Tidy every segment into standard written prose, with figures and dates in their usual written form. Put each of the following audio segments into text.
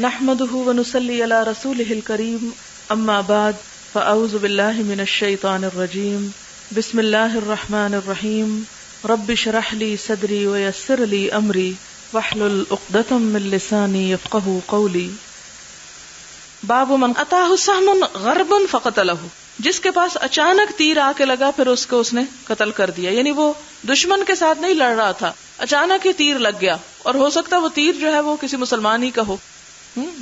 نحمده ونصلي على رسوله الكريم اما بعد فاعوذ بالله من الشيطان الرجيم بسم الله الرحمن الرحيم رب اشرح لي صدري ويسر لي امري واحلل عقدة من لساني يفقهوا قولي. باب من اتاه سهم غرب فقتله، جس کے پاس اچانک تیر آ کے لگا پھر اس کو اس نے قتل کر دیا. یعنی وہ دشمن کے ساتھ نہیں لڑ رہا تھا، اچانک ہی تیر لگ گیا، اور ہو سکتا وہ تیر جو ہے وہ کسی مسلمان ہی کا ہو،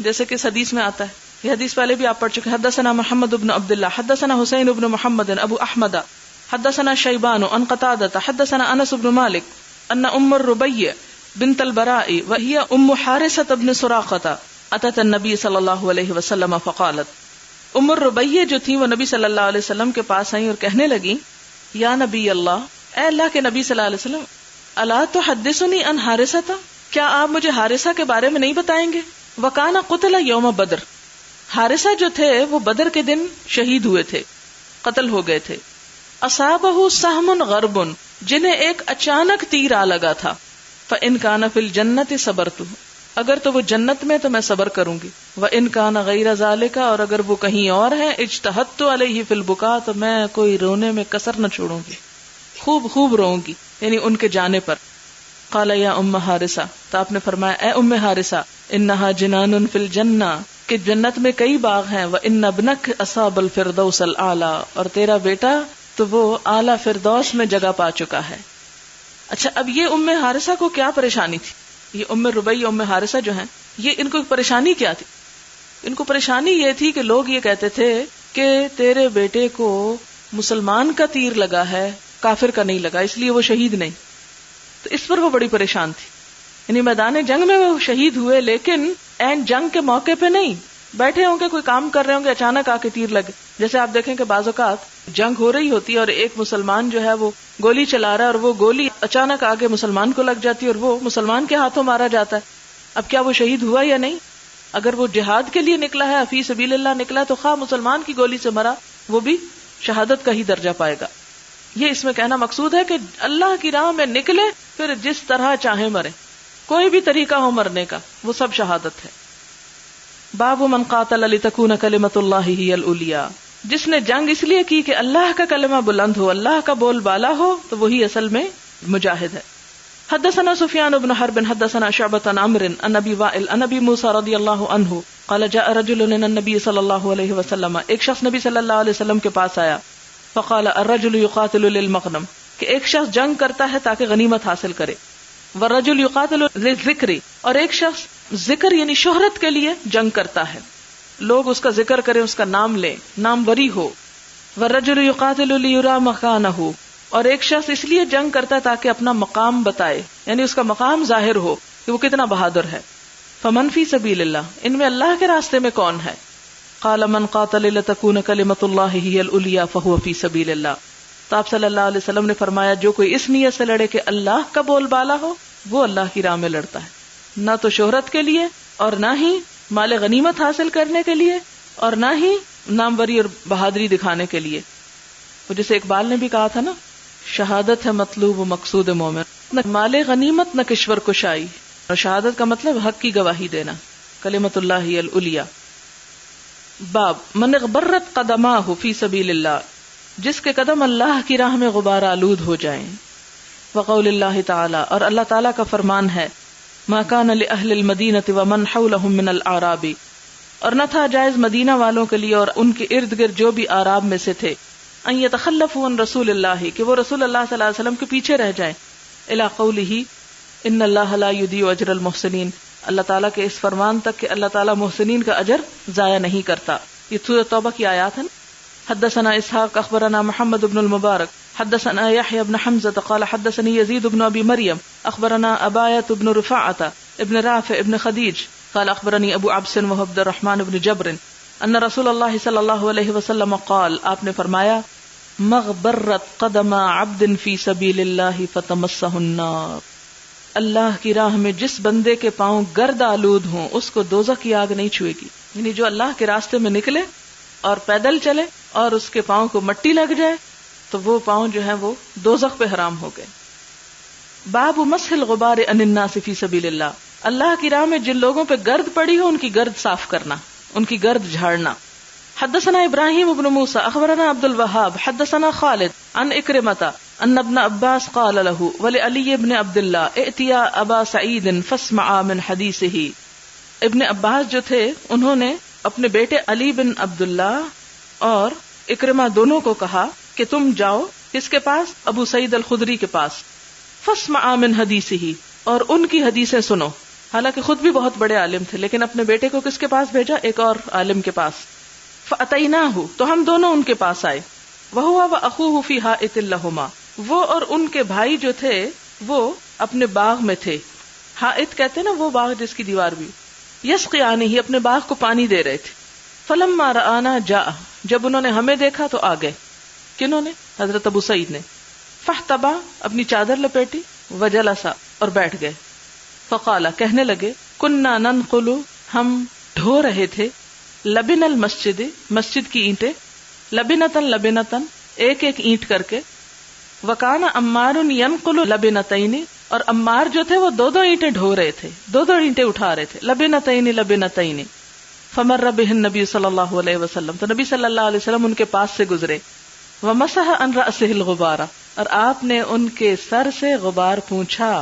جیسے کہ اس حدیث میں آتا ہے. یہ حدیث پہلے بھی آپ پڑھ چکے. حدثنا محمد بن عبد الله حدثنا حسین بن محمد ابو احمد حدثنا شیبان عن قتادة حدثنا انس بن مالك ان ام الربيع بنت البراء وهي ام حارثة بن سراقة اتت النبي صلی اللہ علیہ وسلم فقالت. ام الربيع جو تھی وہ نبی صلی اللہ علیہ وسلم کے پاس آئیں اور کہنے لگی، یا نبی اللہ، اے اللہ کے نبی صلی اللہ علیہ وسلم، الا تحدثنی عن حارثة، کیا آپ مجھے حارثہ کے بارے میں نہیں بتائیں گے؟ وکانا قتل یوم بدر، حارثہ جو تھے وہ بدر کے دن شہید ہوئے تھے، قتل ہو گئے تھے. اصابہ سہم غرب، جنہیں ایک اچانک تیر آ لگا تھا. فإن کان فی الجنت صبرت، اگر تو وہ جنت میں تو میں صبر کروں گی. وإن کان غیر ذالک، اور اگر وہ کہیں اور ہے، اجتہدت علیہ فی البکا، تو میں کوئی رونے میں کسر نہ چھوڑوں گی، خوب خوب روؤں گی، یعنی ان کے جانے پر. قال یا ام حارثہ، تو آپ نے فرمایا اے ام حارثہ، انہا جنان فی الجنہ، کہ جنت میں کئی باغ ہیں. وان ابنک اصاب الفردوس الاعلی، اور تیرا بیٹا تو وہ اعلی فردوس میں جگہ پا چکا ہے. اچھا، اب یہ ام حارثہ کو کیا پریشانی تھی؟ یہ ام ربیع ام حارثہ جو ہیں، یہ ان کو پریشانی کیا تھی؟ ان کو پریشانی یہ تھی کہ لوگ یہ کہتے تھے کہ تیرے بیٹے کو مسلمان کا تیر لگا ہے، کافر کا نہیں لگا، اس لیے وہ شہید نہیں. تو اس پر وہ بڑی پریشان تھی. یعنی میدان جنگ میں وہ شہید ہوئے، لیکن این جنگ کے موقع پہ نہیں، بیٹھے ہوں گے کوئی کام کر رہے ہوں گے، اچانک آ کے تیر لگے. جیسے آپ دیکھیں کہ بعض اوقات جنگ ہو رہی ہوتی ہے اور ایک مسلمان جو ہے وہ گولی چلا رہا ہے، اور وہ گولی اچانک آگے مسلمان کو لگ جاتی ہے اور وہ مسلمان کے ہاتھوں مارا جاتا ہے. اب کیا وہ شہید ہوا یا نہیں؟ اگر وہ جہاد کے لیے نکلا ہے، فی سبیل اللہ نکلا، تو خواہ مسلمان کی گولی سے مرا، وہ بھی شہادت کا ہی درجہ پائے گا. یہ اس میں کہنا مقصود ہے کہ اللہ کی راہ میں نکلے، پھر جس طرح چاہے مرے، کوئی بھی طریقہ ہو مرنے کا، وہ سب شہادت ہے. باب من قاتل لتکون کلمۃ اللہ ہی العلیٰ، جس نے جنگ اس لیے کی کہ اللہ کا کلمہ بلند ہو، اللہ کا بول بالا ہو، تو وہی اصل میں مجاہد ہے. حدثنا سفیان بن حرب حدثنا شعبۃ عن عمرو عن ابی وائل عن ابی موسیٰ رضی اللہ عنہ قال جاء رجل الى النبی صلی اللہ علیہ وسلم، ایک شخص نبی صلی اللہ علیہ وسلم کے پاس آیا. فقال الرجل يقاتل للمغنم، کہ ایک شخص جنگ کرتا ہے تاکہ غنیمت حاصل کرے. والرجل يقاتل للذکر، اور ایک شخص ذکر یعنی شہرت کے لیے جنگ کرتا ہے، لوگ اس کا ذکر کریں، اس کا نام لیں، نام وری ہو. والرجل يقاتل ليرى مكانه، اور ایک شخص اس لیے جنگ کرتا ہے تاکہ اپنا مقام بتائے، یعنی اس کا مقام ظاہر ہو کہ وہ کتنا بہادر ہے. فمن فی سبیل اللہ، ان میں اللہ کے راستے میں کون ہے؟ قال من قاتل لتكون کلمۃ اللہ ہی العلیٰ فهو فی سبیل اللہ. تو آپ صلی اللہ علیہ وسلم نے فرمایا جو کوئی اس نیت سے لڑے کہ اللہ کا بول بالا ہو، وہ اللہ کی راہ میں لڑتا ہے، نہ تو شہرت کے لیے، اور نہ ہی مال غنیمت حاصل کرنے کے لیے، اور نہ ہی ناموری اور بہادری دکھانے کے لیے. وہ جیسے اقبال نے بھی کہا تھا نا، شہادت ہے مطلوب و مقصود مومن، نہ مال غنیمت نہ کشور کشائی. اور شہادت کا مطلب حق کی گواہی دینا، کلمۃ اللہ العلیٰ. باب من اغبرت قدماہ فی سبیل اللہ، جس کے قدم اللہ کی راہ میں غبار آلود ہو جائیں. وقول اللہ تعالی، اور اللہ تعالیٰ کا فرمان ہے، ما کان لأہل المدینۃ ومن حولہم من الاعراب، اور نہ تھا جائز مدینہ والوں کے لیے اور ان کے ارد گرد جو بھی اعراب میں سے تھے، ان یتخلفوا عن رسول اللہ، کہ وہ رسول اللہ صلی اللہ علیہ وسلم کے پیچھے رہ جائیں. الی قولہ ان اللہ لا یضیع اجر المحسنین، اللہ تعالیٰ کے اس فرمان تک کہ اللہ تعالیٰ محسنین کا اجر ضائع نہیں کرتا. یہ سورۃ توبہ کی آیات ہیں. حدثنا اسحاق اخبرنا محمد بن المبارک حدثنا يحيى بن حمزة قال حدثني يزيد بن ابي مريم اخبرنا اباية بن رفاعة ابن رافع ابن خديج قال اخبرني ابو عبس وهو عبد الرحمن بن جبر ان رسول الله صلی اللہ علیہ وسلم قال، آپ نے فرمایا، مغبرت قدم عبد في سبيل الله فتمسه النار، اللہ کی راہ میں جس بندے کے پاؤں گرد آلود ہوں اس کو دوزخ کی آگ نہیں چھوئے گی. یعنی جو اللہ کے راستے میں نکلے اور پیدل چلے اور اس کے پاؤں کو مٹی لگ جائے تو وہ پاؤں جو ہیں وہ دوزخ پہ حرام ہو گئے. باب مسح الغبار عن الناس فی سبیل اللہ، اللہ کی راہ میں جن لوگوں پہ گرد پڑی ہو ان کی گرد صاف کرنا، ان کی گرد جھاڑنا. حدثنا ابراہیم ابن موسیٰ اخبرنا عبد الوہاب حدثنا خالد عن اکرمۃ ان ابن عباس قال له ولعلی ابن عبد اللہ ائتیا ابا سعید فاسمعا من حدیثہ. ابن عباس جو تھے انہوں نے اپنے بیٹے علی بن عبداللہ اور اکرمہ دونوں کو کہا کہ تم جاؤ کس کے پاس؟ ابو سعید الخدری کے پاس. فاسمعا من حدیثہ، اور ان کی حدیثیں سنو. حالانکہ خود بھی بہت بڑے عالم تھے لیکن اپنے بیٹے کو کس کے پاس بھیجا؟ ایک اور عالم کے پاس. فأتیناہ، تو ہم دونوں ان کے پاس آئے. وہو واخوہ فی حائط لہما، وہ اور ان کے بھائی جو تھے وہ اپنے باغ میں تھے. حائط کہتے ہیں نا وہ باغ جس کی دیوار بھی. یسقیانہ، ہی اپنے باغ کو پانی دے رہے تھے. فلما رآنا جاء، جب انہوں نے ہمیں دیکھا تو آ گئے. کنہوں نے؟ حضرت ابو سعید نے. فاحتبا، اپنی چادر لپیٹی. وجلسا، اور بیٹھ گئے. فقال، کہنے لگے کننا ننقل، ہم ڈھو رہے تھے. لبن المسجد، مسجد کی اینٹیں. لبنتن لبنتن، ایک ایک اینٹ کر کے. وکان عمار ینقل لبنتین، اور عمار جو تھے وہ دو دو اینٹیں ڈھو رہے تھے، دو دو اینٹیں اٹھا رہے تھے. لبنتین لبنتین. فمر بہ النبی صلی اللہ علیہ وسلم، تو نبی صلی اللہ علیہ وسلم ان کے پاس سے گزرے. ومسح عن رأسہ الغبار، اور آپ نے ان کے سر سے غبار پونچھا،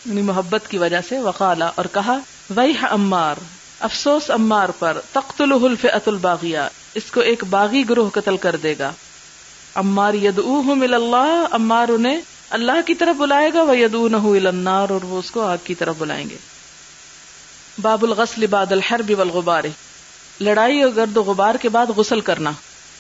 یعنی محبت کی وجہ سے. وقالا، اور کہا ویح عمار، افسوس عمار پر. تقتلہ الفئۃ الباغیہ، اس کو ایک باغی گروہ قتل کر دے گا. عمار یدعوہم الی اللہ، عمار انہیں اللہ کی طرف بلائے گا. ویدعونہ الی النار، اور وہ اس کو آگ کی طرف بلائیں گے. باب الغسل بعد الحرب والغبار، لڑائی اور گرد و غبار کے بعد غسل کرنا.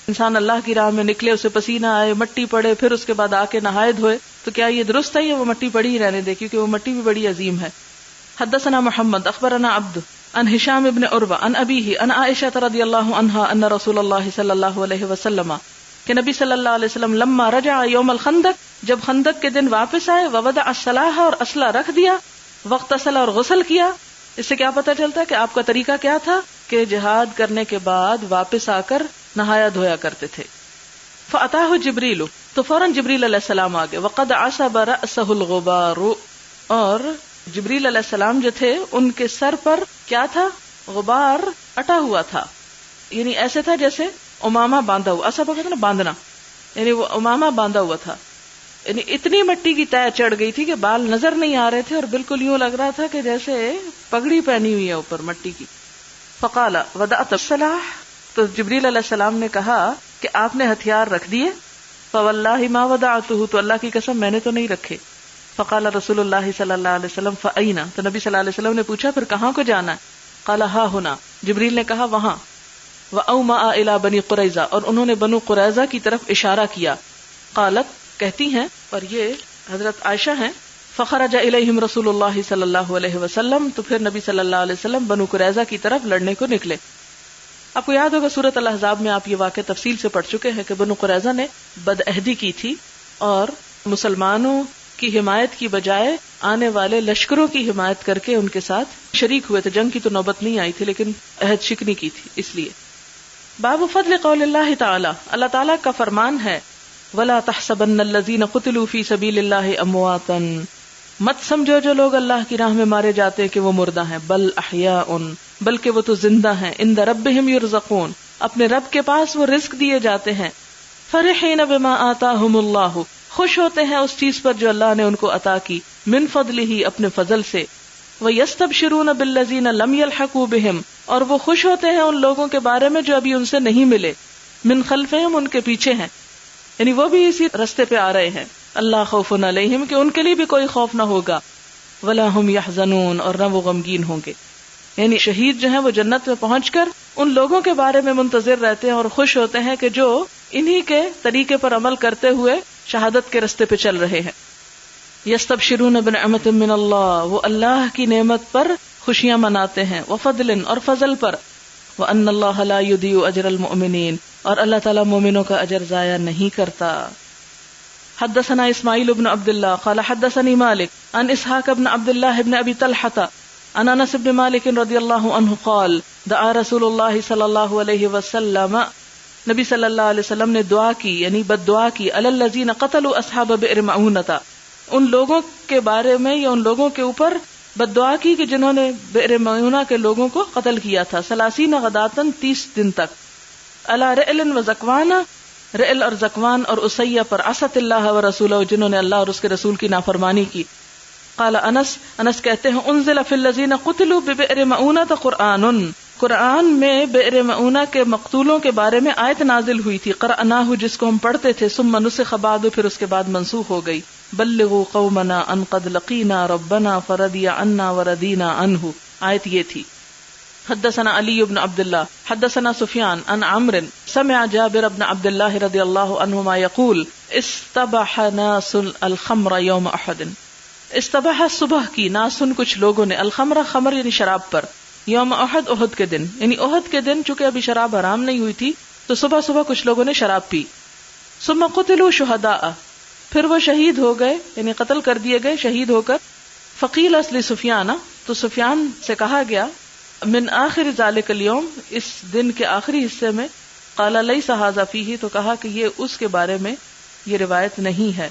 انسان اللہ کی راہ میں نکلے، اسے پسینہ آئے، مٹی پڑے، پھر اس کے بعد آ کے نہائے دھوئے، تو کیا یہ درست ہے یا وہ مٹی پڑی ہی رہنے دے؟ کیونکہ وہ مٹی بھی بڑی عظیم ہے. حدثنا محمد اخبرنا عبد عن ہشام ابن عروہ عن ابیہ عن عائشہ رضی اللہ عنہا ان رسول اللہ صلی اللہ علیہ وسلم، کہ نبی صلی اللہ علیہ وسلم لما رجع یوم الخندق، جب خندق کے دن واپس آئے. ووضع السلاح، اور اسلحہ رکھ دیا. واغتسل، اور غسل کیا. اس سے کیا پتہ چلتا ہے کہ آپ کا طریقہ کیا تھا کہ جہاد کرنے کے بعد واپس آ کر نہایا دھویا کرتے تھے. فأتاہ جبریل، تو فوراً جبریل علیہ السلام آگے. وقد عصب رأسہ الغبار، اور جبریل علیہ السلام جو تھے ان کے سر پر کیا تھا؟ غبار اٹا ہوا تھا، یعنی ایسے تھا جیسے امامہ باندھا ہوا. عصب کہتے ہیں نا باندھنا، یعنی وہ امامہ باندھا ہوا تھا. یعنی اتنی مٹی کی تہ چڑھ گئی تھی کہ بال نظر نہیں آ رہے تھے، اور بالکل یوں لگ رہا تھا کہ جیسے پگڑی پہنی ہوئی ہے اوپر مٹی کی. فقال وضعت السلاح، تو جبریل علیہ السلام نے کہا کہ آپ نے ہتھیار رکھ دیے. فواللہ ما وضعته، تو اللہ کی قسم میں نے تو نہیں رکھے. فقال رسول اللہ صلی اللہ علیہ وسلم فأین، تو نبی صلی اللہ علیہ وسلم نے پوچھا پھر کہاں کو جانا ہے؟ قال ہا ہنا، جبریل نے کہا وہاں. وأومأ إلى بنی قریظہ، اور انہوں نے بنو قریظہ کی طرف اشارہ کیا. قالت، کہتی ہیں، اور یہ حضرت عائشہ ہیں، فخرج الیہم رسول اللہ صلی اللہ علیہ وسلم، تو پھر نبی صلی اللہ علیہ وسلم بنو قریظہ کی طرف لڑنے کو نکلے. آپ کو یاد ہوگا سورۃ الاحزاب میں آپ یہ واقعہ تفصیل سے پڑھ چکے ہیں کہ بنو قریظہ نے بدعہدی کی تھی اور مسلمانوں کی حمایت کی بجائے آنے والے لشکروں کی حمایت کر کے ان کے ساتھ شریک ہوئے تھے. جنگ کی تو نوبت نہیں آئی تھی لیکن عہد شکنی کی تھی. اس لیے باب فضل قول اللہ تعالی، اللہ تعالیٰ کا فرمان ہے وَلَا تَحْسَبَنَّ الَّذِينَ قُتِلُوا فِي سَبِيلِ اللَّهِ أَمْوَاتًا، مت سمجھو جو لوگ اللہ کی راہ میں مارے جاتے ہیں کہ وہ مردہ ہیں. بل احیاء، بلکہ وہ تو زندہ ہیں. عند ربہم یرزقون، اپنے رب کے پاس وہ رزق دیے جاتے ہیں. فرحین بما آتاہم اللہ، خوش ہوتے ہیں اس چیز پر جو اللہ نے ان کو عطا کی. من فضلہ، اپنے فضل سے. وَيَسْتَبْشِرُونَ بِالَّذِينَ لَمْ يَلْحَقُوا بِهِمْ، اور وہ خوش ہوتے ہیں ان لوگوں کے بارے میں جو ابھی ان سے نہیں ملے. من خلفہم، ان کے پیچھے ہیں، یعنی وہ بھی اسی رستے پہ آ رہے ہیں. اللہ خوف علیہم، کہ ان کے لیے بھی کوئی خوف نہ ہوگا. ولا ہم یحزنون، اور نہ وہ غمگین ہوں گے. یعنی شہید جو ہیں وہ جنت میں پہنچ کر ان لوگوں کے بارے میں منتظر رہتے ہیں اور خوش ہوتے ہیں کہ جو انہی کے طریقے پر عمل کرتے ہوئے شہادت کے رستے پہ چل رہے ہیں. یستبشرون بنعمت من اللہ، وہ اللہ کی نعمت پر خوشیاں مناتے ہیں. وفضل، اور فضل پر. وان اللہ لا یضیع اجر المؤمنین، اور اللہ تعالیٰ مومنوں کا اجر ضائع نہیں کرتا. حدثنا اسماعیل بن عبد اللہ قال حدثني مالک عن اسحاق بن عبد اللہ بن ابی طلحہ عن انس بن مالک رضی اللہ عنہ قال دعا رسول اللہ صلی اللہ علیہ وسلم، نبی صلی اللہ علیہ وسلم نے دعا کی، یعنی بد دعا کی، علی الذین قتلوا اصحاب بئر معونۃ، ان لوگوں کے بارے میں یا ان لوگوں کے اوپر بد دعا کی کہ جنہوں نے بئر معونہ کے لوگوں کو قتل کیا تھا، 30 غداتن 30 دن تک، علی رئل و زکوان، رئل اور زکوان اور اسیہ پر، عصت اللہ و رسولہ جنہوں نے اللہ اور اس کے رسول کی نافرمانی کی. قال انس کہتے ہیں انزل فی الذین قتلوا ببئر معونہ قرآن، قرآن میں بئر معونہ کے مقتولوں کے بارے میں آیت نازل ہوئی تھی، قرأناہ جس کو ہم پڑھتے تھے، ثم نسخ بعد پھر اس کے بعد منسوخ ہو گئی. بلغوا قومنا ان قد لقینا ربنا فرضی عنا وردینا عنہ، آیت یہ تھی. حدثنا علی بن عبد اللہ حدثنا سفیان عن عمرو سمع جابر بن عبد اللہ رضی اللہ عنہما یقول استبح ناس الخمر یوم احد. استبح صبح کی، ناسن کچھ لوگوں نے، الخمر خمر یعنی شراب پر، یوم احد احد کے دن، یعنی احد کے دن چونکہ ابھی شراب حرام نہیں ہوئی تھی تو صبح صبح کچھ لوگوں نے شراب پی. ثم قتلوا شہداء، پھر وہ شہید ہو گئے، یعنی قتل کر دیے گئے شہید ہو کر. فقیل اصل سفیان، تو سفیان سے کہا گیا من آخر ذالک اليوم، اس دن کے آخری حصے میں، قال لیس ھذا فیہ، تو کہا کہ یہ اس کے بارے میں یہ روایت نہیں ہے.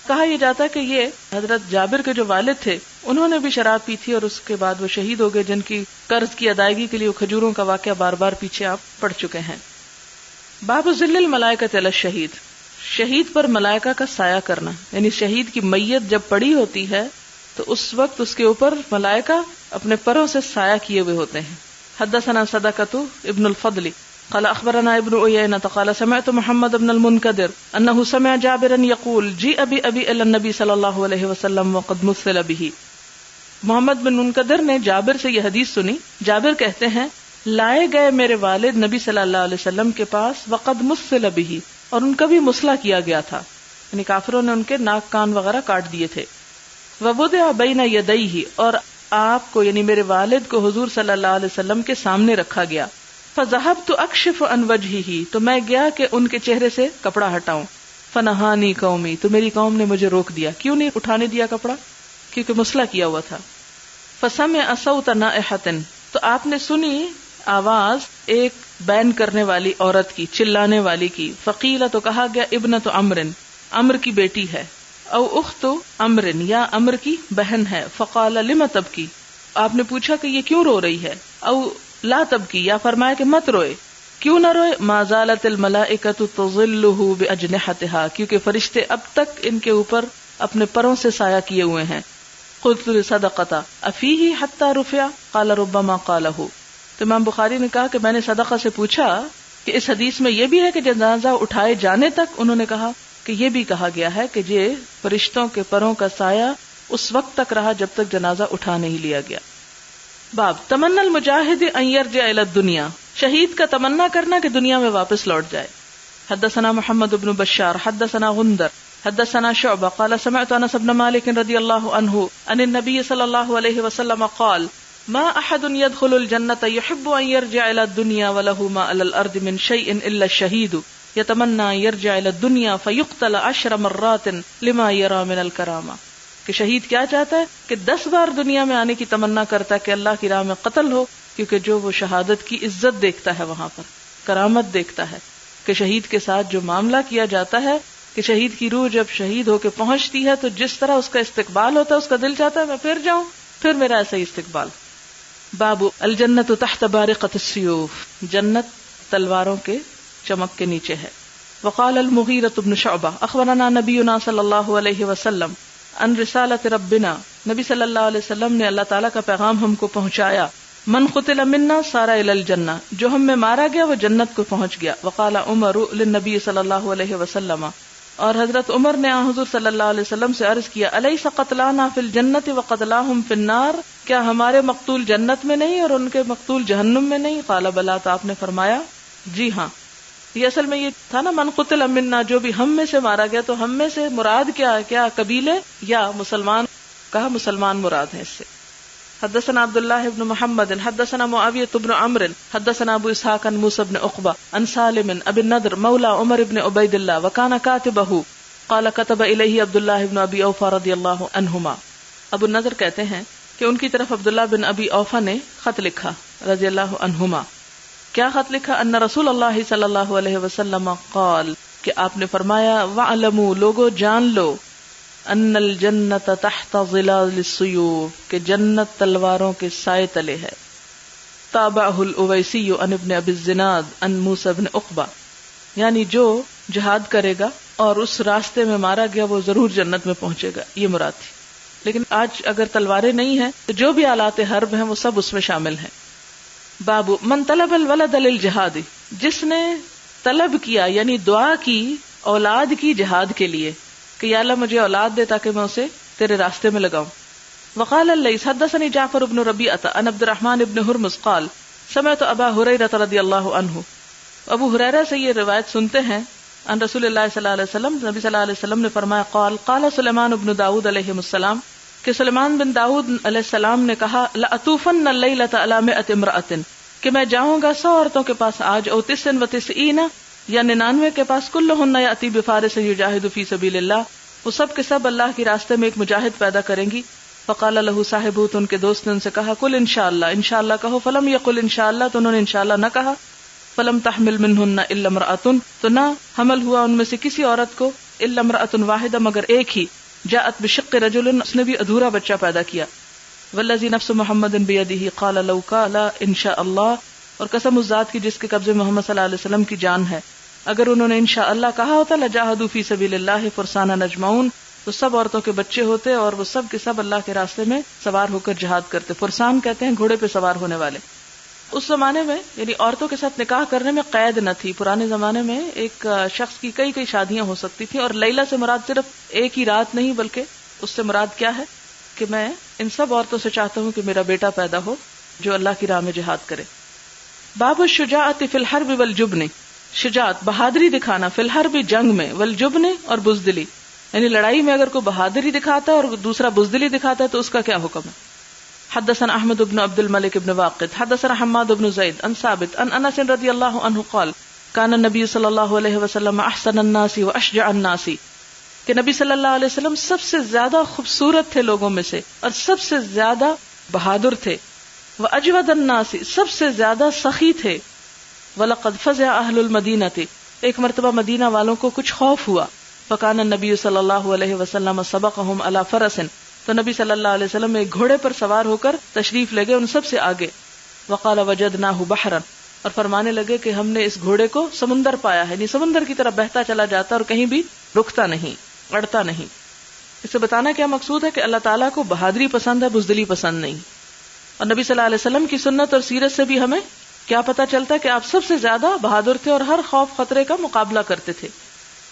کہا یہ جاتا ہے کہ یہ حضرت جابر کے جو والد تھے انہوں نے بھی شراب پی تھی اور اس کے بعد وہ شہید ہو گئے، جن کی قرض کی ادائیگی کے لیے وہ کھجوروں کا واقعہ بار بار پیچھے آپ پڑھ چکے ہیں. باب ظل الملائکۃ علی الشہید، شہید پر ملائکہ کا سایہ کرنا، یعنی شہید کی میت جب پڑی ہوتی ہے تو اس وقت اس کے اوپر ملائکہ اپنے پروں سے سایہ کیے ہوئے ہوتے ہیں. حدثنا صدقۃ ابن الفضل قال اخبرنا ابن عیینہ قال سمعت محمد بن المنکدر انه سمع جابرا يقول جیء ابی الى النبی صلی اللہ علیہ وسلم وقد مثل به. محمد بن منکدر نے جابر سے یہ حدیث سنی، جابر کہتے ہیں لائے گئے میرے والد نبی صلی اللہ علیہ وسلم کے پاس، وقد مثل به، اور ان کا بھی مسلح کیا گیا تھا، یعنی کافروں نے ان کے ناک کان وغیرہ کاٹ دیے تھے. ووضع بین یدیہ، اور آپ کو یعنی میرے والد کو حضور صلی اللہ علیہ وسلم کے سامنے رکھا گیا. فذهبت اکشف عن وجهه، تو میں گیا کہ ان کے چہرے سے کپڑا ہٹاؤں. فنہانی قومی، تو میری قوم نے مجھے روک دیا. کیوں نہیں اٹھانے دیا کپڑا؟ کیونکہ مسلح کیا ہوا تھا. فسمع صوت نائحۃ، تو آپ نے سنی آواز ایک بین کرنے والی عورت کی، چلانے والی کی. فقیل، تو کہا گیا ابنۃ عمرو، عمرو کی بیٹی ہے، او اخت عمرو، یا عمرو کی بہن ہے. فقال لم تبکی، آپ نے پوچھا کہ یہ کیوں رو رہی ہے. او لا تبکی، یا فرمایا کہ مت روئے، کیوں نہ روئے. ما زالت الملائکۃ تظلہ باجنحتها، کیونکہ فرشتے اب تک ان کے اوپر اپنے پروں سے سایہ کیے ہوئے ہیں. قلت صدقۃ افیہ حتی رفع، قال ربما قالہ. تو امام بخاری نے کہا کہ میں نے صدقہ سے پوچھا کہ اس حدیث میں یہ بھی ہے کہ جنازہ اٹھائے جانے تک، انہوں نے کہا کہ یہ بھی کہا گیا ہے کہ یہ فرشتوں کے پروں کا سایہ اس وقت تک رہا جب تک جنازہ اٹھا نہیں لیا گیا. باب تمنا المجاہد ان یرجع الی الدنیا، شہید کا تمنا کرنا کہ دنیا میں واپس لوٹ جائے. حدثنا محمد بن بشار حدثنا غندر حدثنا شعبہ قال سمعت انس بن مالک رضی اللہ عنہ عن النبی صلی اللہ علیہ وسلم قال ما احد يدخل الجنة يحب ان يرجع الى الدنيا وله ما على الارض من شيء الا الشهيد يتمنى ان يرجع الى الدنيا فيقتل 10 مرات لما يرى من الكرامة. کہ شہید کیا چاہتا ہے کہ 10 بار دنیا میں آنے کی تمنا کرتا ہے کہ اللہ کی راہ میں قتل ہو، کیونکہ جو وہ شہادت کی عزت دیکھتا ہے، وہاں پر کرامت دیکھتا ہے کہ شہید کے ساتھ جو معاملہ کیا جاتا ہے، کہ شہید کی روح جب شہید ہو کے پہنچتی ہے تو جس طرح اس کا استقبال ہوتا ہے، اس کا دل چاہتا ہے میں پھر جاؤں، پھر میرا ایسا ہی استقبال. باب الجنت تحت بارقۃ السیوف، جنت تلواروں کے چمک کے نیچے ہے. وقال المغیرۃ بن شعبہ اخبرنا نبینا صلی اللہ علیہ وسلم ان رسالت ربنا، نبی صلی اللہ علیہ وسلم نے اللہ تعالیٰ کا پیغام ہم کو پہنچایا. من قتل منا سار الی الجنہ، جو ہم میں مارا گیا وہ جنت کو پہنچ گیا. وقال عمر للنبی صلی اللہ علیہ وسلم، اور حضرت عمر نے حضور صلی اللہ علیہ وسلم سے عرض کیا الیس قتلانا فی الجنت وقتلاہم فی النار، کیا ہمارے مقتول جنت میں نہیں اور ان کے مقتول جہنم میں نہیں؟ قال بلا، تو آپ نے فرمایا جی ہاں. یہ اصل میں یہ تھا نا من قتل منا، جو بھی ہم میں سے مارا گیا، تو ہم میں سے مراد کیا ہے؟ کیا قبیلے یا مسلمان؟ کہا مسلمان مراد ہے اس سے. حدثنا عبداللہ بن محمد حدثنا معاویہ بن عمرو حدثنا ابو اسحاق عن موسى بن عقبہ عن سالم ابی النضر مولى عمر بن عبید اللہ وكان كاتبه قال كتب الیہ عبداللہ بن ابی اوفا رضی اللہ عنہما. ابو النضر کہتے ہیں کہ ان کی طرف عبداللہ بن ابی اوفا نے خط لکھا رضی اللہ عنہما. کیا خط لکھا؟ ان رسول اللہ صلی اللہ علیہ وسلم قال، کہ آپ نے فرمایا وَعْلَمُوا، لوگو جان لو، ان الجنت تحت ظلال السیوف، کہ جنت تلواروں کے سائے تلے ہے. تابعہ الاویسی عن ابن ابی الزناد عن موسیٰ بن عقبہ، یعنی جو جہاد کرے گا اور اس راستے میں مارا گیا وہ ضرور جنت میں پہنچے گا، یہ مراد تھی. لیکن آج اگر تلواریں نہیں ہیں تو جو بھی آلات حرب ہیں وہ سب اس میں شامل ہیں. باب من طلب الولد للجہاد، جس نے طلب کیا یعنی دعا کی اولاد کی جہاد کے لیے کہ یا اللہ مجھے اولاد دے تاکہ میں اسے تیرے راستے میں لگاؤں. وقال اللیث حدثني جعفر بن ربیعہ عن عبد الرحمن بن ہرمز قال سمعت ابا ہریرہ رضی اللہ عنہ، ابو ہریرہ سے یہ روایت سنتے ہیں ان رسول اللہ صلی اللہ علیہ وسلم، نبی صلی اللہ علیہ وسلم نے فرمایا قال قال سلیمان بن داؤد علیہ السلام، کہ سلیمان بن داؤد علیہ السلام نے کہا لأطوفن اللیلۃ علی 100 امرأۃ، کہ میں جاؤں گا 100 عورتوں کے پاس آج، او 99 یا 99 کے پاس، کلہن یأتی بفارس یجاہد فی سبیل اللہ، وہ سب کے سب اللہ کے راستے میں ایک مجاہد پیدا کریں گی. فقال له صاحبہ، تو ان کے دوست نے ان سے کہا قل انشاءاللہ، انشاءاللہ کہو. فلم یقل انشاءاللہ، تو انہوں نے انشاءاللہ نہ کہا. فلم تحمل منہن الا امرأۃ، تو نہ حمل ہوا ان میں سے کسی عورت کو الا امرأۃ واحدہ، مگر ایک ہی. جاءت بشق رجل، اس نے بھی ادھورا بچہ پیدا کیا. والذی نفس محمد بیدہ قال لو قال انشاءاللہ، اور قسم اس ذات کی جس کے قبضے محمد صلی اللہ علیہ وسلم کی جان ہے، اگر انہوں نے انشاءاللہ کہا ہوتا لجاہدوا فی سبیل اللہ فرسانا نجمعون، تو سب عورتوں کے بچے ہوتے اور وہ سب کے سب اللہ کے راستے میں سوار ہو کر جہاد کرتے. فرسان کہتے ہیں گھوڑے پہ سوار ہونے والے. اس زمانے میں یعنی عورتوں کے ساتھ نکاح کرنے میں قید نہ تھی. پرانے زمانے میں ایک شخص کی کئی شادیاں ہو سکتی تھیں، اور لیلہ سے مراد صرف ایک ہی رات نہیں بلکہ اس سے مراد کیا ہے کہ میں ان سب عورتوں سے چاہتا ہوں کہ میرا بیٹا پیدا ہو جو اللہ کی راہ میں جہاد کرے. باب الشجاعۃ فی الحرب والجبن، شجاعت بہادری دکھانا فی الحرب جنگ میں، والجبن اور بزدلی، یعنی لڑائی میں اگر کوئی بہادری دکھاتا ہے اور دوسرا بزدلی دکھاتا ہے تو اس کا کیا حکم ہے. حدثنا احمد بن عبد الملک بن واقد حدثنا حماد بن زید عن ثابت عن انس رضی اللہ عنہ قال کان النبی صلی اللہ علیہ وسلم احسن الناس واشجع الناس، کہ نبی صلی اللہ علیہ وسلم سب سے زیادہ خوبصورت تھے لوگوں میں سے اور سب سے زیادہ بہادر تھے. واجود الناس، سب سے زیادہ سخی تھے. ولقد فزع اہل المدینہ، ایک مرتبہ مدینہ والوں کو کچھ خوف ہوا. فکان النبی صلی اللہ علیہ وسلم سبقہم علی فرس، تو نبی صلی اللہ علیہ وسلم ایک گھوڑے پر سوار ہو کر تشریف لے گئے ان سب سے آگے. وقال وجدناہ بحرا، اور فرمانے لگے کہ ہم نے اس گھوڑے کو سمندر پایا ہے، یعنی سمندر کی طرف بہتا چلا جاتا اور کہیں بھی رکتا نہیں، اڑتا نہیں. اس سے بتانا کیا مقصود ہے کہ اللہ تعالیٰ کو بہادری پسند ہے، بزدلی پسند نہیں. اور نبی صلی اللہ علیہ وسلم کی سنت اور سیرت سے بھی ہمیں کیا پتا چلتا ہے کہ آپ سب سے زیادہ بہادر تھے اور ہر خوف خطرے کا مقابلہ کرتے تھے.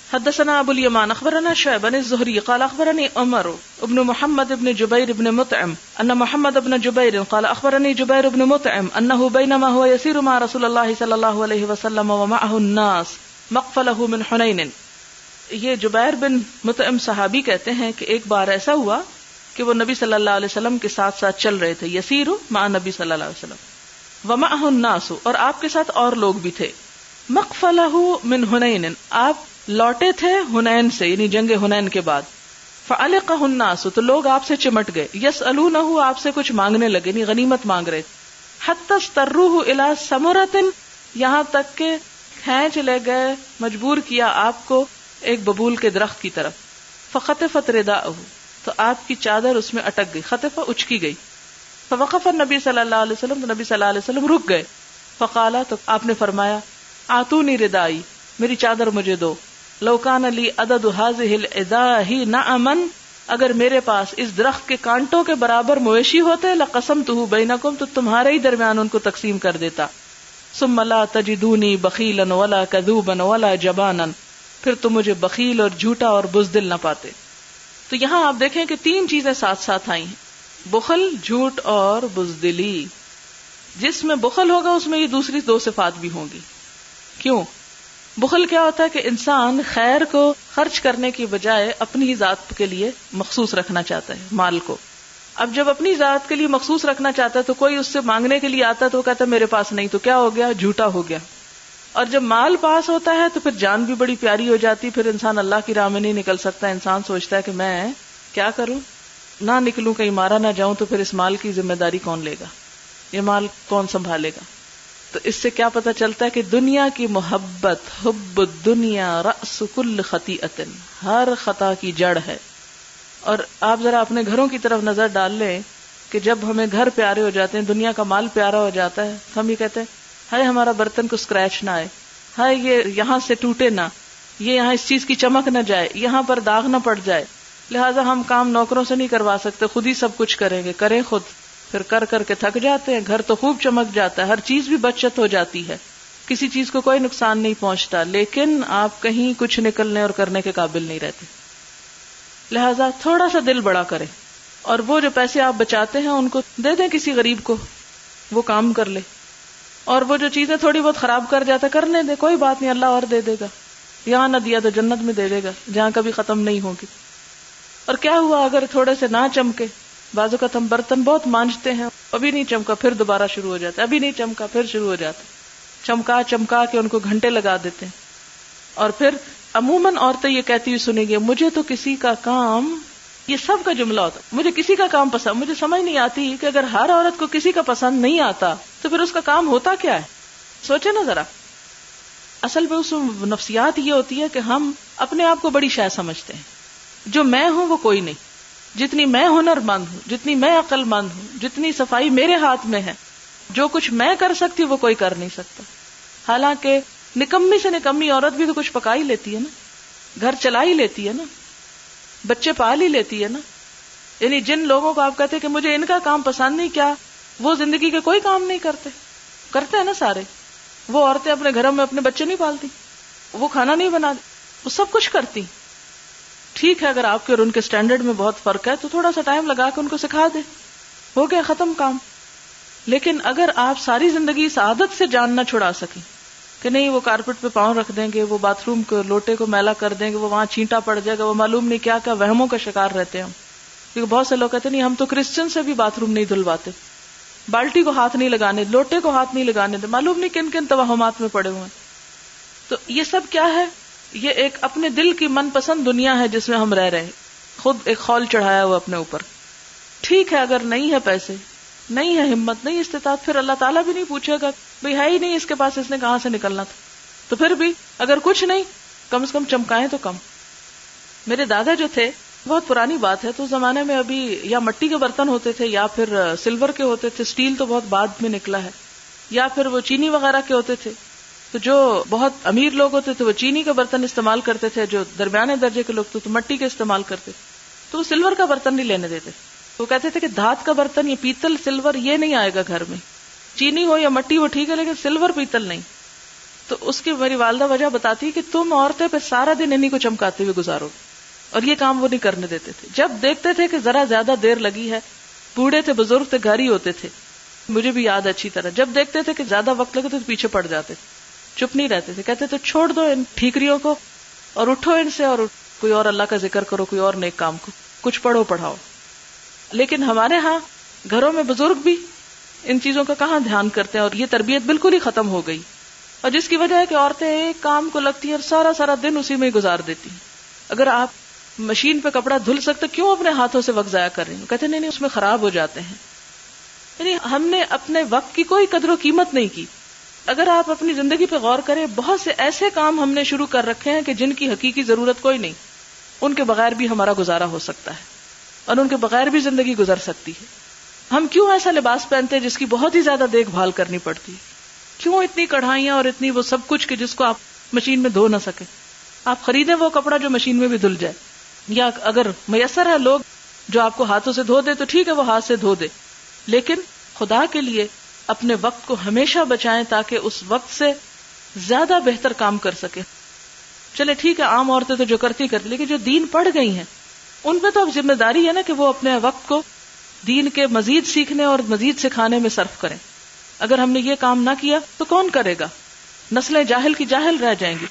حدثنا ابو الیمان اخبرنا شعیب بن الزہری قال اخبرنی عمر ابن محمد ابن جبیر ابن مطعم ان محمد ابن جبیر قال اخبرنی جبیر ابن مطعم انه بینما هو يسير مع رسول الله صلی اللہ علیہ وسلم ومعه الناس مقفله من حنین. یہ جبیر بن مطعم صحابی کہتے ہیں کہ ایک بار ایسا ہوا کہ وہ نبی صلی اللہ علیہ وسلم کے ساتھ ساتھ چل رہے تھے. یسیر مع نبی صلی اللہ علیہ وسلم ومعه الناس، اور آپ کے ساتھ اور لوگ بھی تھے. مقفله من حنین، آپ لوٹے تھے حنین سے، یعنی جنگ حنین کے بعد. فعلقه الناس، تو لوگ آپ سے چمٹ گئے. یسألونہ، آپ سے کچھ مانگنے لگے، یعنی غنیمت مانگ رہے. حتی استروه الى ثمرۃ، یہاں تک کہ کھینچ لے گئے، مجبور کیا آپ کو ایک ببول کے درخت کی طرف. فخطفت رداءہ، تو آپ کی چادر اس میں اٹک گئی. خطفہ اچکی گئی. فوقف النبی صلی اللہ علیہ وسلم، تو نبی صلی اللہ علیہ وسلم رک گئے. فقالا، تو آپ نے فرمایا آتونی ردائی، میری چادر مجھے دو. لو کان لی عدد هذه العداء نعما، اگر میرے پاس اس درخت کے کانٹوں کے برابر مویشی ہوتے لقسمته بینکم، تو تمہارے ہی درمیان ان کو تقسیم کر دیتا. ثم لا تجدونی بخیلا ولا کذوبا ولا جبانا، پھر تم مجھے بخیل اور جھوٹا اور بزدل نہ پاتے. تو یہاں آپ دیکھیں کہ تین چیزیں ساتھ ساتھ آئی ہیں، بخل، جھوٹ اور بزدلی. جس میں بخل ہوگا اس میں یہ دوسری دو صفات بھی ہوں گی. کیوں؟ بخل کیا ہوتا ہے کہ انسان خیر کو خرچ کرنے کی بجائے اپنی ہی ذات کے لیے مخصوص رکھنا چاہتا ہے مال کو. اب جب اپنی ذات کے لیے مخصوص رکھنا چاہتا ہے تو کوئی اس سے مانگنے کے لیے آتا ہے تو وہ کہتا ہے میرے پاس نہیں، تو کیا ہو گیا؟ جھوٹا ہو گیا. اور جب مال پاس ہوتا ہے تو پھر جان بھی بڑی پیاری ہو جاتی، پھر انسان اللہ کی راہ میں نہیں نکل سکتا. انسان سوچتا ہے کہ میں کیا کروں، نہ نکلوں، کہیں مارا نہ جاؤں، تو پھر اس مال کی ذمہ داری کون لے گا، یہ مال کون سنبھالے گا. تو اس سے کیا پتہ چلتا ہے کہ دنیا کی محبت، حب الدنیا رأس کل خطیئۃ، ہر خطا کی جڑ ہے. اور آپ ذرا اپنے گھروں کی طرف نظر ڈال لیں کہ جب ہمیں گھر پیارے ہو جاتے ہیں، دنیا کا مال پیارا ہو جاتا ہے، ہم یہ کہتے ہیں ہائے ہمارا برتن کو اسکریچ نہ آئے، ہائے یہ یہاں سے ٹوٹے نہ، یہ یہاں اس چیز کی چمک نہ جائے، یہاں پر داغ نہ پڑ جائے، لہٰذا ہم کام نوکروں سے نہیں کروا سکتے، خود ہی سب کچھ کریں گے، کریں خود، پھر کر کر کے تھک جاتے ہیں، گھر تو خوب چمک جاتا ہے، ہر چیز بھی بچت ہو جاتی ہے، کسی چیز کو کوئی نقصان نہیں پہنچتا، لیکن آپ کہیں کچھ نکلنے اور کرنے کے قابل نہیں رہتے۔ لہٰذا تھوڑا سا دل بڑا کریں، اور وہ جو پیسے آپ بچاتے ہیں ان کو دے دیں کسی غریب کو، وہ کام کر لے، اور وہ جو چیزیں تھوڑی بہت خراب کر جاتا کرنے دے، کوئی بات نہیں، اللہ اور دے دے گا، یہاں نہ دیا تو جنت میں دے دے گا جہاں کبھی ختم نہیں ہوگی۔ اور کیا ہوا اگر تھوڑے سے نہ چمکے؟ بعض اوقات ہم برتن بہت مانجتے ہیں، ابھی نہیں چمکا پھر دوبارہ شروع ہو جاتا ہے، ابھی نہیں چمکا پھر شروع ہو جاتا ہے، چمکا چمکا کے ان کو گھنٹے لگا دیتے ہیں۔ اور پھر عموماً عورتیں یہ کہتی ہوئی سنیں گے مجھے تو کسی کا کام، یہ سب کا جملہ ہوتا ہے، مجھے کسی کا کام پسند، مجھے سمجھ نہیں آتی کہ اگر ہر عورت کو کسی کا پسند نہیں آتا تو پھر اس کا کام ہوتا کیا ہے؟ سوچے نا ذرا۔ اصل میں اس نفسیات یہ ہوتی ہے کہ ہم اپنے آپ کو بڑی شے سمجھتے ہیں، جو میں ہوں وہ کوئی نہیں، جتنی میں ہنر مند ہوں، جتنی میں عقل مند ہوں، جتنی صفائی میرے ہاتھ میں ہے، جو کچھ میں کر سکتی وہ کوئی کر نہیں سکتا۔ حالانکہ نکمی سے نکمی عورت بھی تو کچھ پکا ہی لیتی ہے نا، گھر چلا ہی لیتی ہے نا، بچے پال ہی لیتی ہے نا۔ یعنی جن لوگوں کو آپ کہتے کہ مجھے ان کا کام پسند نہیں، کیا وہ زندگی کے کوئی کام نہیں کرتے؟ کرتے ہیں نا سارے۔ وہ عورتیں اپنے گھروں میں اپنے بچے نہیں پالتی، وہ کھانا نہیں بناتی، وہ سب کچھ کرتی۔ ٹھیک ہے اگر آپ کے اور ان کے سٹینڈرڈ میں بہت فرق ہے تو تھوڑا سا ٹائم لگا کے ان کو سکھا دیں، ہو گیا ختم کام۔ لیکن اگر آپ ساری زندگی اس عادت سے جان نہ چھڑا سکیں کہ نہیں وہ کارپٹ پہ پاؤں رکھ دیں گے، وہ باتھ روم کو لوٹے کو میلا کر دیں گے، وہ وہاں چھینٹا پڑ جائے گا، وہ معلوم نہیں کیا کیا وہموں کا شکار رہتے ہیں ہم۔ کیونکہ بہت سے لوگ کہتے ہیں نہیں ہم تو کرسچن سے بھی باتھ روم نہیں دھلواتے، بالٹی کو ہاتھ نہیں لگانے، لوٹے کو ہاتھ نہیں لگانے دے، معلوم نہیں کن کن توہمات میں پڑے ہوئے ہیں۔ تو یہ سب کیا ہے؟ یہ ایک اپنے دل کی من پسند دنیا ہے جس میں ہم رہ رہے ہیں، خود ایک خول چڑھایا ہوا اپنے اوپر۔ ٹھیک ہے اگر نہیں ہے پیسے، نہیں ہے ہمت، نہیں استطاعت، پھر اللہ تعالیٰ بھی نہیں پوچھے گا بھئی ہے ہی نہیں اس کے پاس، اس نے کہاں سے نکلنا تھا، تو پھر بھی اگر کچھ نہیں کم سے کم چمکائیں تو کم۔ میرے دادا جو تھے، بہت پرانی بات ہے، تو اس زمانے میں ابھی یا مٹی کے برتن ہوتے تھے یا پھر سلور کے ہوتے تھے، اسٹیل تو بہت بعد میں نکلا ہے، یا پھر وہ چینی وغیرہ کے ہوتے تھے۔ تو جو بہت امیر لوگ ہوتے تھے وہ چینی کے برتن استعمال کرتے تھے، جو درمیانے درجے کے لوگ تھے تو مٹی کے استعمال کرتے تھے، تو وہ سلور کا برتن نہیں لینے دیتے۔ وہ کہتے تھے کہ دھات کا برتن، یہ پیتل سلور یہ نہیں آئے گا گھر میں، چینی ہو یا مٹی وہ ٹھیک ہے لیکن سلور پیتل نہیں۔ تو اس کی میری والدہ وجہ بتاتی کہ تم عورتیں پہ سارا دن انہیں کو چمکاتے ہوئے گزارو، اور یہ کام وہ نہیں کرنے دیتے تھے۔ جب دیکھتے تھے کہ ذرا زیادہ دیر لگی ہے، بوڑھے تھے، بزرگ تھے، گھر ہی ہوتے تھے، مجھے بھی یاد اچھی طرح، جب دیکھتے تھے کہ زیادہ وقت لگے تو پیچھے پڑ جاتے تھے، چپ نہیں رہتے تھے، کہتے تھے چھوڑ دو ان ٹھیکریوں کو اور اٹھو ان سے اور کوئی اور اللہ کا ذکر کرو، کوئی اور نیک کام کو، کچھ پڑھو پڑھاؤ۔ لیکن ہمارے ہاں گھروں میں بزرگ بھی ان چیزوں کا کہاں دھیان کرتے ہیں، اور یہ تربیت بالکل ہی ختم ہو گئی، اور جس کی وجہ ہے کہ عورتیں ایک کام کو لگتی ہیں اور سارا سارا دن اسی میں گزار دیتی ہیں۔ اگر آپ مشین پہ کپڑا دھل سکتے کیوں اپنے ہاتھوں سے وقت ضائع کر رہے ہیں؟ کہتے نہیں اس میں خراب ہو جاتے ہیں۔ یعنی ہم نے اپنے وقت کی کوئی قدر و قیمت نہیں کی۔ اگر آپ اپنی زندگی پہ غور کریں، بہت سے ایسے کام ہم نے شروع کر رکھے ہیں کہ جن کی حقیقی ضرورت کوئی نہیں، ان کے بغیر بھی ہمارا گزارا ہو سکتا ہے اور ان کے بغیر بھی زندگی گزر سکتی ہے۔ ہم کیوں ایسا لباس پہنتے ہیں جس کی بہت ہی زیادہ دیکھ بھال کرنی پڑتی ہے؟ کیوں اتنی کڑھائیاں اور اتنی وہ سب کچھ کہ جس کو آپ مشین میں دھو نہ سکے؟ آپ خریدیں وہ کپڑا جو مشین میں بھی دھل جائے، یا اگر میسر ہے لوگ جو آپ کو ہاتھوں سے دھو دے تو ٹھیک ہے وہ ہاتھ سے دھو دے، لیکن خدا کے لیے اپنے وقت کو ہمیشہ بچائیں تاکہ اس وقت سے زیادہ بہتر کام کر سکے۔ چلے ٹھیک ہے عام عورتیں تو جو کرتی لیکن جو دین پڑھ گئی ہیں ان پہ تو اب ذمہ داری ہے نا کہ وہ اپنے وقت کو دین کے مزید سیکھنے اور مزید سکھانے میں صرف کریں۔ اگر ہم نے یہ کام نہ کیا تو کون کرے گا؟ نسلیں جاہل کی جاہل رہ جائیں گی،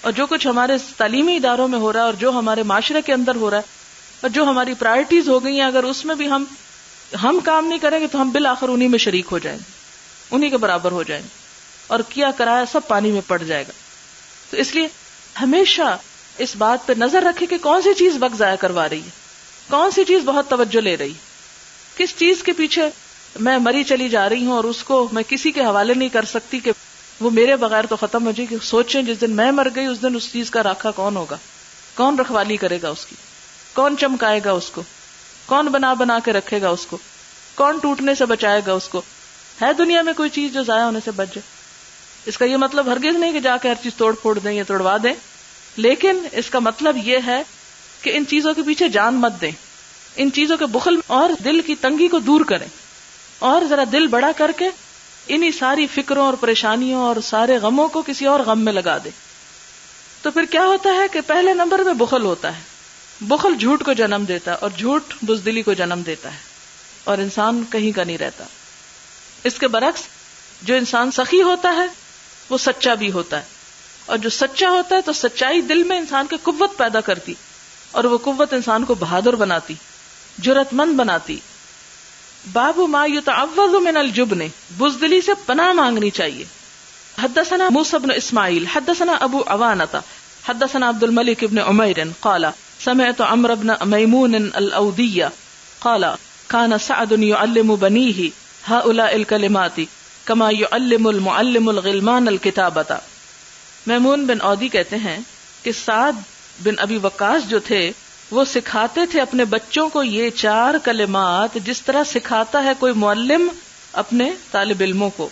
اور جو کچھ ہمارے تعلیمی اداروں میں ہو رہا ہے اور جو ہمارے معاشرے کے اندر ہو رہا ہے اور جو ہماری پرائرٹیز ہو گئی ہیں، اگر اس میں بھی ہم کام نہیں کریں گے تو ہم بالآخر انہی میں شریک ہو جائیں گے، انہی کے برابر ہو جائیں گے، اور کیا کرایا سب پانی میں پڑ جائے گا۔ تو اس لیے ہمیشہ اس بات پہ نظر رکھے کہ کون سی چیز وقت ضائع کروا رہی ہے، کون سی چیز بہت توجہ لے رہی، کس چیز کے پیچھے میں مری چلی جا رہی ہوں اور اس کو میں کسی کے حوالے نہیں کر سکتی کہ وہ میرے بغیر تو ختم ہو جائے گی۔ سوچیں جس دن میں مر گئی اس دن اس چیز کا راکھا کون ہوگا، کون رکھوالی کرے گا اس کی۔ کون چمکائے گا اس کو؟ کون بنا بنا کے رکھے گا اس کو؟ کون ٹوٹنے سے بچائے گا اس کو؟ ہے دنیا میں کوئی چیز جو ضائع ہونے سے بچ جائے؟ اس کا یہ مطلب ہرگز نہیں کہ جا کے ہر چیز توڑ پھوڑ دیں یا توڑوا دیں، لیکن اس کا مطلب یہ ہے کہ ان چیزوں کے پیچھے جان مت دیں، ان چیزوں کے بخل اور دل کی تنگی کو دور کریں، اور ذرا دل بڑا کر کے انہی ساری فکروں اور پریشانیوں اور سارے غموں کو کسی اور غم میں لگا دیں۔ تو پھر کیا ہوتا ہے کہ پہلے نمبر میں بخل ہوتا ہے، بخل جھوٹ کو جنم دیتا ہے، اور جھوٹ بزدلی کو جنم دیتا ہے، اور انسان کہیں کا نہیں رہتا۔ اس کے برعکس جو انسان سخی ہوتا ہے وہ سچا بھی ہوتا ہے، اور جو سچا ہوتا ہے تو سچائی دل میں انسان کی قوت پیدا کرتی، اور وہ قوت انسان کو بہادر بناتی، جرأت مند بناتی۔ باب ما یتعوذ من الجبن، بزدلی سے پناہ مانگنی چاہیے۔ حدثنا موسى بن اسماعیل حدثنا ابو عوانۃ حدثنا عبد الملك بن عمير قال سمعت عمرو بن میمون الاودی قال كان سعد يعلم بنيه هؤلاء الكلمات كما يعلم المعلم الغلمان الكتابۃ۔ میمون بن اودی کہتے ہیں کہ سعد بن ابی وقاص جو تھے وہ سکھاتے تھے اپنے بچوں کو یہ 4 کلمات جس طرح سکھاتا ہے کوئی معلم اپنے طالب علموں کو۔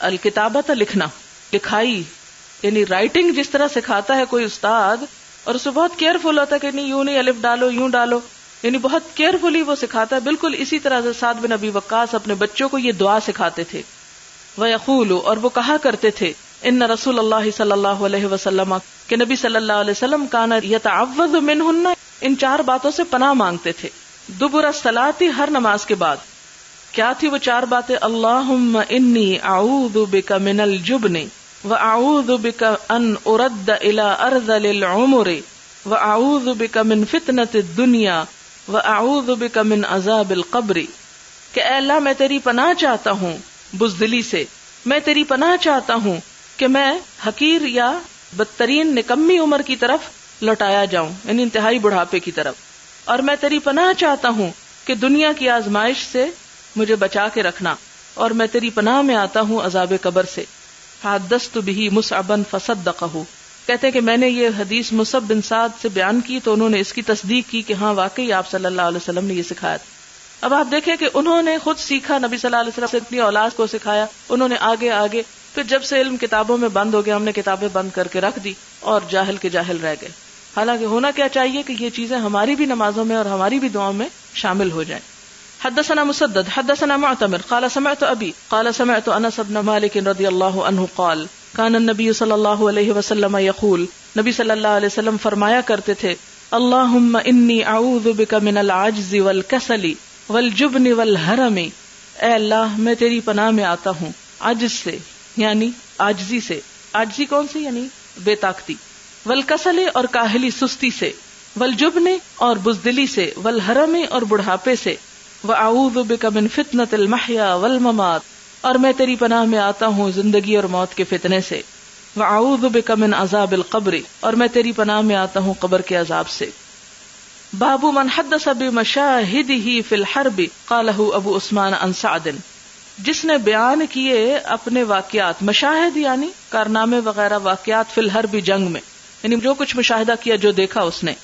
الکتابۃ لکھنا، لکھائی یعنی رائٹنگ جس طرح سکھاتا ہے کوئی استاد، اور اسے بہت کیئرفل ہوتا ہے کہ نہیں یوں نہیں الف ڈالو یوں ڈالو، یعنی بہت کیئرفلی وہ سکھاتا ہے۔ بالکل اسی طرح سے سعد بن ابی وقاص اپنے بچوں کو یہ دعا سکھاتے تھے۔ وَيَقُولُ، اور وہ کہا کرتے تھے، ان رسول اللہ صلی اللہ علیہ وسلم، کہ نبی صلی اللہ علیہ وسلم کان یتعوذ منہن، ان 4 باتوں سے پناہ مانگتے تھے۔ دبر الصلاۃ، ہر نماز کے بعد۔ کیا تھی وہ 4 باتیں؟ اللہم انی اعوذ بک من الجبن واعوذ بک ان ارد الی ارذل العمر واعوذ بک من فتنۃ الدنیا واعوذ بک من عذاب القبر، کہ اے اللہ میں تیری پناہ چاہتا ہوں بزدلی سے، میں تیری پناہ چاہتا ہوں کہ میں حقیر یا بدترین نکمی عمر کی طرف لوٹایا جاؤں، یعنی انتہائی بڑھاپے کی طرف، اور میں تیری پناہ چاہتا ہوں کہ دنیا کی آزمائش سے مجھے بچا کے رکھنا، اور میں تیری پناہ میں آتا ہوں عذاب قبر سے۔ حدثت به مصعبا فصدقه، کہتے ہیں کہ میں نے یہ حدیث مصعب بن سعد سے بیان کی تو انہوں نے اس کی تصدیق کی کہ ہاں واقعی آپ صلی اللہ علیہ وسلم نے یہ سکھایا تھا۔ اب آپ دیکھیں کہ انہوں نے خود سیکھا، نبی صلی اللہ علیہ وسلم سے اپنی اولاد کو سکھایا، انہوں نے آگے آگے، پھر جب سے علم کتابوں میں بند ہو گیا ہم نے کتابیں بند کر کے رکھ دی اور جاہل کے جاہل رہ گئے۔ حالانکہ ہونا کیا چاہیے کہ یہ چیزیں ہماری بھی نمازوں میں اور ہماری بھی دعاؤں میں شامل ہو جائیں۔ حدثنا مسدد حدثنا معتمر قال سمعت ابي قال سمعت انس بن مالك رضي الله عنه قال كان النبي صلى الله عليه وسلم يقول، نبی صلی اللہ علیہ وسلم فرمایا کرتے تھے، اللهم اني اعوذ بك من العجز والكسل والجبن والهرم، اے اللہ میں تیری پناہ میں آتا ہوں عجز سے، یعنی عاجزی سے، عاجزی کون سی یعنی بے طاقتی، والکسل اور کاہلی سستی سے، والجبن اور بزدلی سے، والهرم اور بڑھاپے سے، وَأَعُوذُ بِكَ مِن فِتْنَةِ الْمَحْيَا وَالْمَمَاتِ، اور میں تیری پناہ میں آتا ہوں زندگی اور موت کے فتنے سے، وَأَعُوذُ بِكَ مِن عَذَابِ الْقَبْرِ، اور میں تیری پناہ میں آتا ہوں قبر کے عذاب سے۔ باب من حدث بمشاہدہ فی الحرب قالہ ابو عثمان عن سعد، جس نے بیان کیے اپنے واقعات، مشاہد یعنی کارنامے وغیرہ، واقعات فی الحرب جنگ میں، یعنی جو کچھ مشاہدہ کیا، جو دیکھا اس نے۔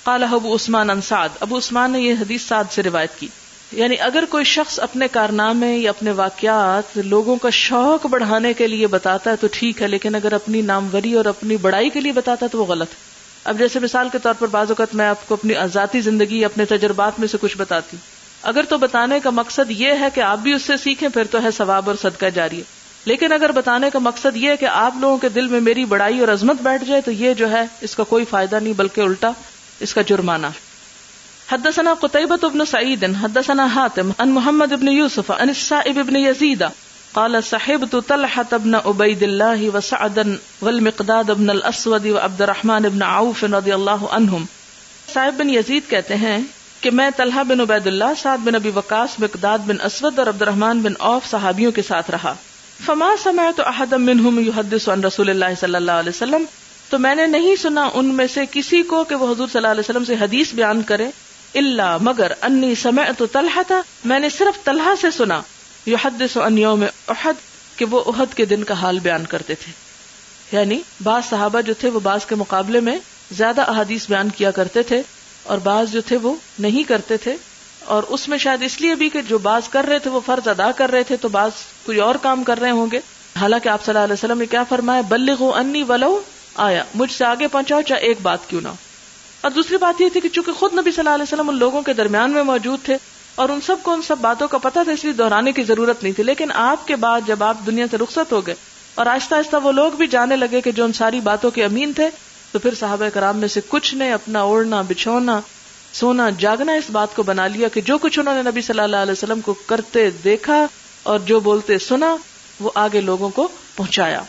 قالہ ابو عثمان عن سعد، ابو عثمان نے یہ حدیث سعد سے روایت کی۔ یعنی اگر کوئی شخص اپنے کارنامے یا اپنے واقعات لوگوں کا شوق بڑھانے کے لیے بتاتا ہے تو ٹھیک ہے، لیکن اگر اپنی ناموری اور اپنی بڑائی کے لیے بتاتا ہے تو وہ غلط ہے۔ اب جیسے مثال کے طور پر بعض اوقات میں آپ کو اپنی ذاتی زندگی، اپنے تجربات میں سے کچھ بتاتی ہوں، اگر تو بتانے کا مقصد یہ ہے کہ آپ بھی اس سے سیکھیں، پھر تو ہے ثواب اور صدقہ جاریہ، لیکن اگر بتانے کا مقصد یہ ہے کہ آپ لوگوں کے دل میں میری بڑائی اور عظمت بیٹھ جائے تو یہ جو ہے اس کا کوئی فائدہ نہیں، بلکہ الٹا اس کا جرمانہ۔ حدثنا قتيبة بن سعيد حدثنا حاتم عن محمد بن يوسف عن السائب بن يزيد قال صحبت طلحة بن عبيد الله وسعدا والمقداد بن الاسود وعبد الرحمن بن عوف رضی اللہ عنہم۔ سائب بن یزید کہتے ہیں کہ میں طلحہ بن عبید اللہ، سعد بن ابی وقاص، مقداد بن اسود اور عبد الرحمن بن عوف صحابیوں کے ساتھ رہا۔ فما سمعت احدا منهم يحدث عن رسول اللہ صلی اللہ علیہ وسلم، تو میں نے نہیں سنا ان میں سے کسی کو کہ وہ حضور صلی اللہ علیہ وسلم سے حدیث بیان کرے، الا مگر انی سمعت طلحہ، میں نے صرف طلحہ سے سنا، یحدث عن یوم احد، کہ وہ احد کے دن کا حال بیان کرتے تھے۔ یعنی بعض صحابہ جو تھے وہ بعض کے مقابلے میں زیادہ احادیث بیان کیا کرتے تھے، اور بعض جو تھے وہ نہیں کرتے تھے، اور اس میں شاید اس لیے بھی کہ جو بعض کر رہے تھے وہ فرض ادا کر رہے تھے تو بعض کوئی اور کام کر رہے ہوں گے. حالانکہ آپ صلی اللہ علیہ وسلم نے کیا فرمایا، بلغوا انی ولو آیا، مجھ سے آگے پہنچاؤ چاہے ایک بات کیوں نہ ہو. اور دوسری بات یہ تھی کہ چونکہ خود نبی صلی اللہ علیہ وسلم ان لوگوں کے درمیان میں موجود تھے اور ان سب کو ان سب باتوں کا پتہ تھا، اس لیے دہرانے کی ضرورت نہیں تھی. لیکن آپ کے بعد جب آپ دنیا سے رخصت ہو گئے اور آہستہ آہستہ وہ لوگ بھی جانے لگے کہ جو ان ساری باتوں کے امین تھے، تو پھر صحابہ کرام میں سے کچھ نے اپنا اوڑھنا بچھونا سونا جاگنا اس بات کو بنا لیا کہ جو کچھ انہوں نے نبی صلی اللہ علیہ وسلم کو کرتے دیکھا اور جو بولتے سنا وہ آگے لوگوں کو پہنچایا.